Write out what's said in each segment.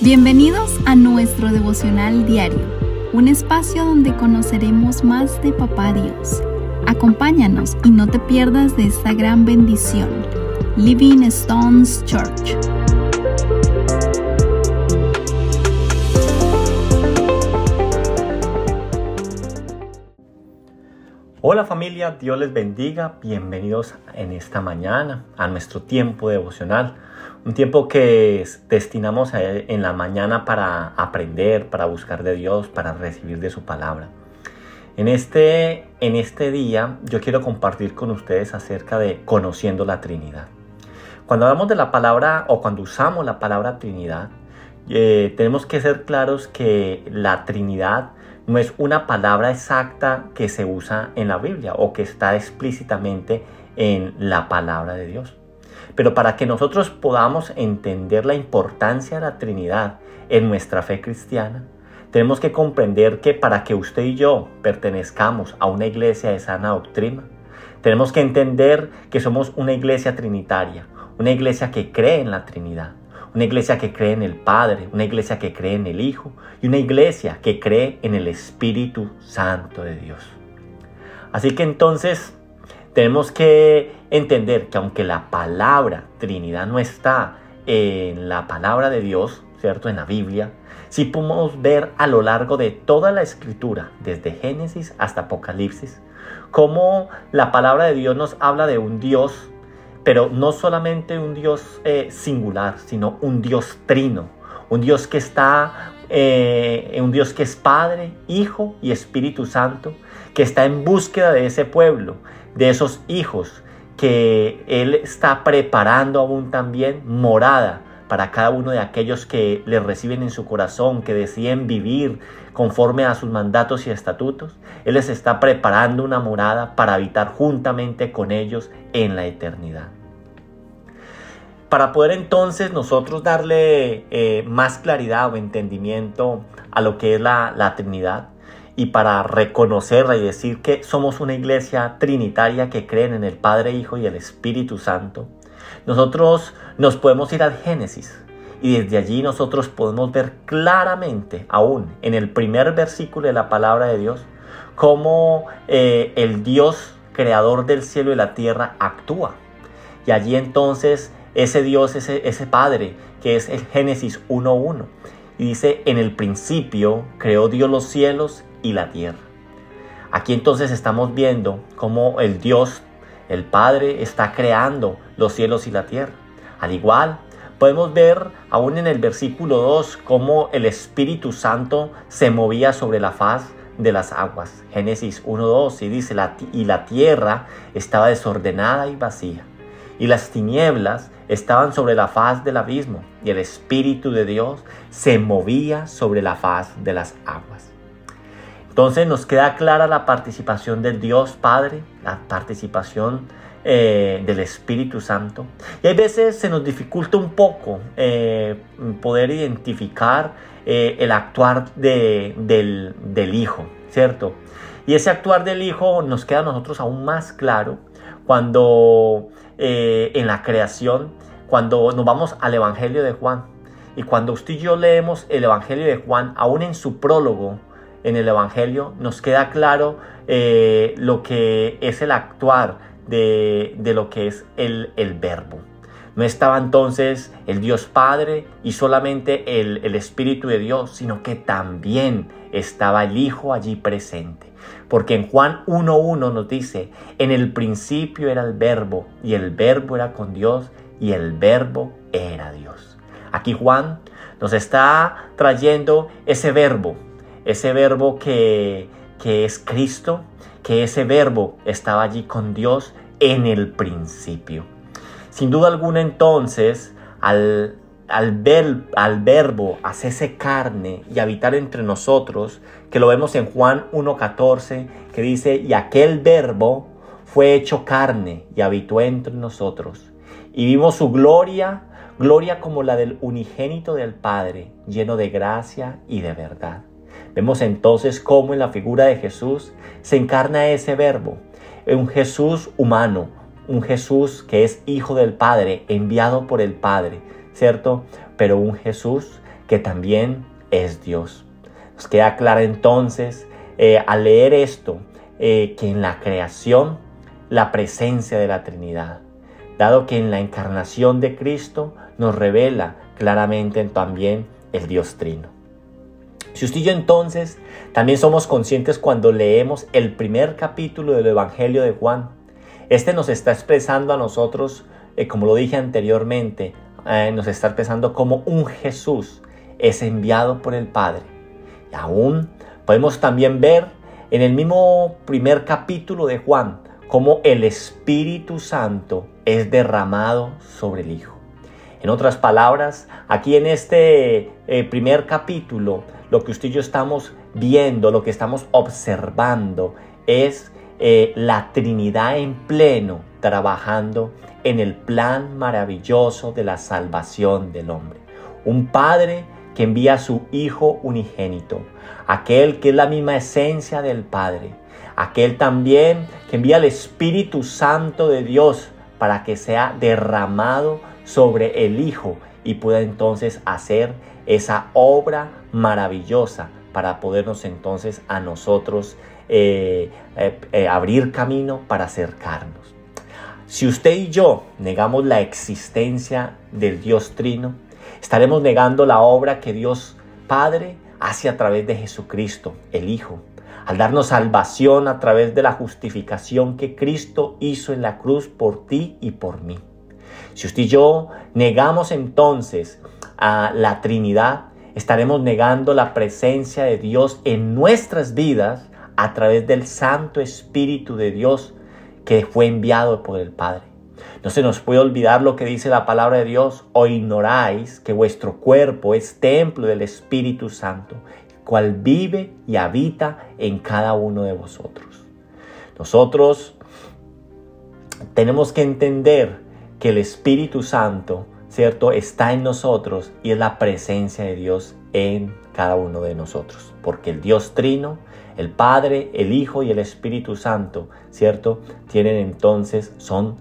Bienvenidos a nuestro devocional diario, un espacio donde conoceremos más de Papá Dios. Acompáñanos y no te pierdas de esta gran bendición. Living Stones Church. Hola familia, Dios les bendiga. Bienvenidos en esta mañana a nuestro tiempo devocional. Un tiempo que destinamos en la mañana para aprender, para buscar de Dios, para recibir de su palabra. En este día yo quiero compartir con ustedes acerca de conociendo la Trinidad. Cuando hablamos de la palabra o cuando usamos la palabra Trinidad, tenemos que ser claros que la Trinidad no es una palabra exacta que se usa en la Biblia o que está explícitamente en la palabra de Dios. Pero para que nosotros podamos entender la importancia de la Trinidad en nuestra fe cristiana, tenemos que comprender que para que usted y yo pertenezcamos a una iglesia de sana doctrina, tenemos que entender que somos una iglesia trinitaria, una iglesia que cree en la Trinidad, una iglesia que cree en el Padre, una iglesia que cree en el Hijo y una iglesia que cree en el Espíritu Santo de Dios. Así que entonces tenemos que entender que aunque la palabra Trinidad no está en la palabra de Dios, ¿cierto? En la Biblia, sí podemos ver a lo largo de toda la Escritura, desde Génesis hasta Apocalipsis, cómo la palabra de Dios nos habla de un Dios, pero no solamente un Dios singular, sino un Dios trino, un Dios que un Dios que es Padre, Hijo y Espíritu Santo, que está en búsqueda de ese pueblo, de esos hijos que Él está preparando aún también morada para cada uno de aquellos que le reciben en su corazón, que deciden vivir conforme a sus mandatos y estatutos. Él les está preparando una morada para habitar juntamente con ellos en la eternidad. Para poder entonces nosotros darle más claridad o entendimiento a lo que es la Trinidad, y para reconocerla y decir que somos una iglesia trinitaria que creen en el Padre, Hijo y el Espíritu Santo, nosotros nos podemos ir al Génesis y desde allí nosotros podemos ver claramente, aún en el primer versículo de la palabra de Dios, cómo el Dios creador del cielo y la tierra actúa. Y allí entonces ese Dios, ese Padre, que es el Génesis 1:1, y dice: en el principio creó Dios los cielos y la tierra. Aquí entonces estamos viendo cómo el Dios, el Padre, está creando los cielos y la tierra. Al igual, podemos ver aún en el versículo 2 cómo el Espíritu Santo se movía sobre la faz de las aguas. Génesis 1:2 y dice: y la tierra estaba desordenada y vacía, y las tinieblas estaban sobre la faz del abismo, y el Espíritu de Dios se movía sobre la faz de las aguas. Entonces nos queda clara la participación del Dios Padre, la participación del Espíritu Santo. Y hay veces se nos dificulta un poco poder identificar el actuar del Hijo, ¿cierto? Y ese actuar del Hijo nos queda a nosotros aún más claro cuando en la creación, cuando nos vamos al Evangelio de Juan. Y cuando usted y yo leemos el Evangelio de Juan, aún en su prólogo, en el Evangelio, nos queda claro lo que es el actuar de lo que es el Verbo. No estaba entonces el Dios Padre y solamente el Espíritu de Dios, sino que también estaba el Hijo allí presente. Porque en Juan 1:1 nos dice: en el principio era el Verbo, y el Verbo era con Dios, y el Verbo era Dios. Aquí Juan nos está trayendo ese Verbo que es Cristo, que ese Verbo estaba allí con Dios en el principio. Sin duda alguna entonces, al Verbo hacerse carne y habitar entre nosotros, que lo vemos en Juan 1:14, que dice: y aquel Verbo fue hecho carne y habitó entre nosotros, y vimos su gloria como la del unigénito del Padre, lleno de gracia y de verdad. Vemos entonces cómo en la figura de Jesús se encarna ese Verbo, un Jesús humano, un Jesús que es hijo del Padre, enviado por el Padre, ¿cierto? Pero un Jesús que también es Dios. Nos queda claro entonces al leer esto que en la creación la presencia de la Trinidad, dado que en la encarnación de Cristo nos revela claramente también el Dios Trino. Si usted y yo entonces también somos conscientes cuando leemos el primer capítulo del Evangelio de Juan, este nos está expresando a nosotros, como lo dije anteriormente, nos está expresando como un Jesús es enviado por el Padre. Y aún podemos también ver en el mismo primer capítulo de Juan cómo el Espíritu Santo es derramado sobre el Hijo. En otras palabras, aquí en este primer capítulo, lo que usted y yo estamos viendo, lo que estamos observando es la Trinidad en pleno trabajando en el plan maravilloso de la salvación del hombre. Un Padre que envía a su Hijo unigénito, aquel que es la misma esencia del Padre, aquel también que envía al Espíritu Santo de Dios para que sea derramado sobre el Hijo y pueda entonces hacer esa obra maravillosa para podernos entonces a nosotros abrir camino para acercarnos. Si usted y yo negamos la existencia del Dios Trino, estaremos negando la obra que Dios Padre hace a través de Jesucristo, el Hijo, al darnos salvación a través de la justificación que Cristo hizo en la cruz por ti y por mí. Si usted y yo negamos entonces a la Trinidad, estaremos negando la presencia de Dios en nuestras vidas a través del Santo Espíritu de Dios que fue enviado por el Padre. No se nos puede olvidar lo que dice la palabra de Dios: o ignoráis que vuestro cuerpo es templo del Espíritu Santo, el cual vive y habita en cada uno de vosotros. Nosotros tenemos que entender que el Espíritu Santo, ¿cierto?, está en nosotros y es la presencia de Dios en cada uno de nosotros. Porque el Dios Trino, el Padre, el Hijo y el Espíritu Santo, ¿cierto?, tienen entonces, son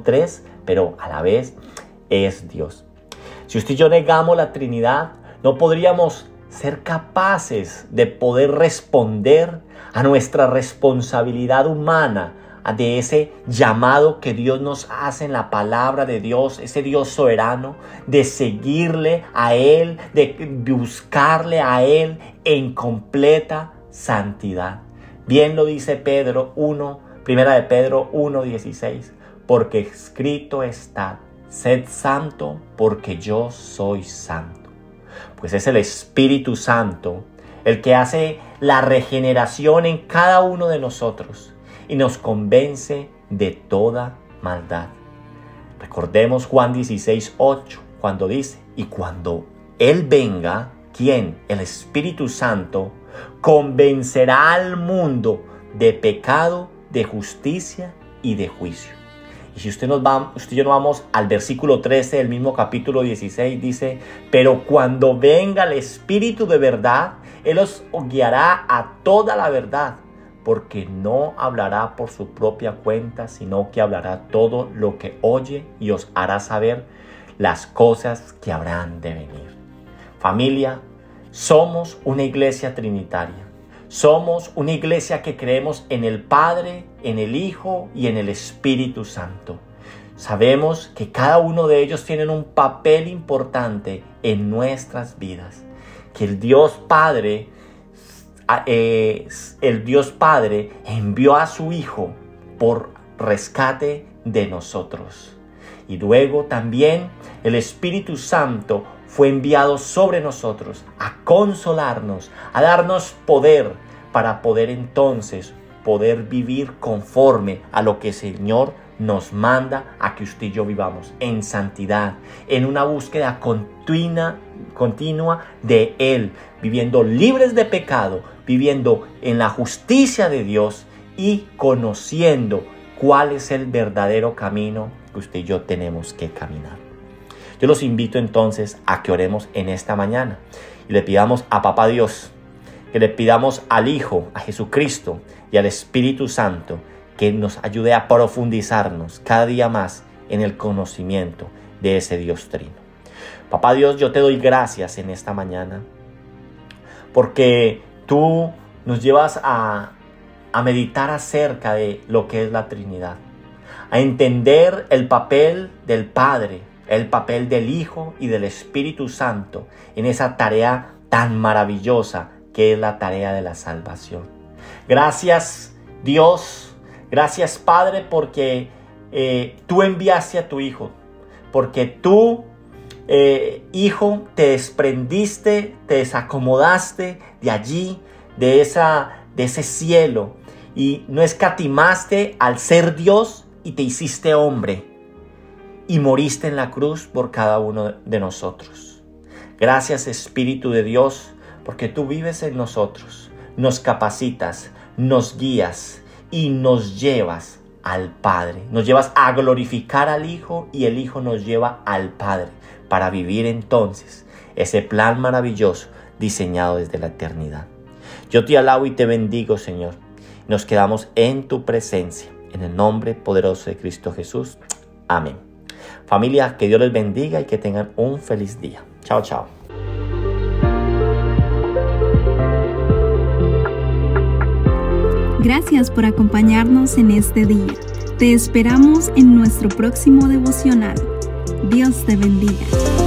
tres, pero a la vez es Dios. Si usted y yo negamos la Trinidad, no podríamos ser capaces de poder responder a nuestra responsabilidad humana, de ese llamado que Dios nos hace en la palabra de Dios, ese Dios soberano, de seguirle a Él, de buscarle a Él en completa santidad. Bien lo dice Primera de Pedro 1:16, porque escrito está: sed santo porque yo soy santo. Pues es el Espíritu Santo el que hace la regeneración en cada uno de nosotros y nos convence de toda maldad. Recordemos Juan 16:8, cuando dice: y cuando Él venga, ¿quién? El Espíritu Santo convencerá al mundo de pecado, de justicia y de juicio. Y si usted y yo nos vamos al versículo 13 del mismo capítulo 16, dice: pero cuando venga el Espíritu de verdad, Él os guiará a toda la verdad, porque no hablará por su propia cuenta, sino que hablará todo lo que oye y os hará saber las cosas que habrán de venir. Familia, somos una iglesia trinitaria. Somos una iglesia que creemos en el Padre, en el Hijo y en el Espíritu Santo. Sabemos que cada uno de ellos tienen un papel importante en nuestras vidas. Que el Dios Padre envió a su Hijo por rescate de nosotros. Y luego también el Espíritu Santo fue enviado sobre nosotros a consolarnos, a darnos poder para poder entonces poder vivir conforme a lo que el Señor nos manda a que usted y yo vivamos en santidad, en una búsqueda continua de Él, viviendo libres de pecado, viviendo en la justicia de Dios y conociendo cuál es el verdadero camino que usted y yo tenemos que caminar. Yo los invito entonces a que oremos en esta mañana y le pidamos a Papá Dios, que le pidamos al Hijo, a Jesucristo y al Espíritu Santo que nos ayude a profundizarnos cada día más en el conocimiento de ese Dios Trino. Papá Dios, yo te doy gracias en esta mañana porque tú nos llevas a meditar acerca de lo que es la Trinidad, a entender el papel del Padre, el papel del Hijo y del Espíritu Santo en esa tarea tan maravillosa que es la tarea de la salvación. Gracias Dios, gracias Padre, porque tú enviaste a tu Hijo, porque tú, Hijo, te desprendiste, te desacomodaste de allí, de ese cielo, y no escatimaste al ser Dios y te hiciste hombre y moriste en la cruz por cada uno de nosotros. Gracias Espíritu de Dios, porque tú vives en nosotros, nos capacitas, nos guías y nos llevas al Padre. Nos llevas a glorificar al Hijo y el Hijo nos lleva al Padre para vivir entonces ese plan maravilloso diseñado desde la eternidad. Yo te alabo y te bendigo, Señor. Nos quedamos en tu presencia, en el nombre poderoso de Cristo Jesús. Amén. Familia, que Dios les bendiga y que tengan un feliz día. Chao, chao. Gracias por acompañarnos en este día. Te esperamos en nuestro próximo devocional. Dios te bendiga.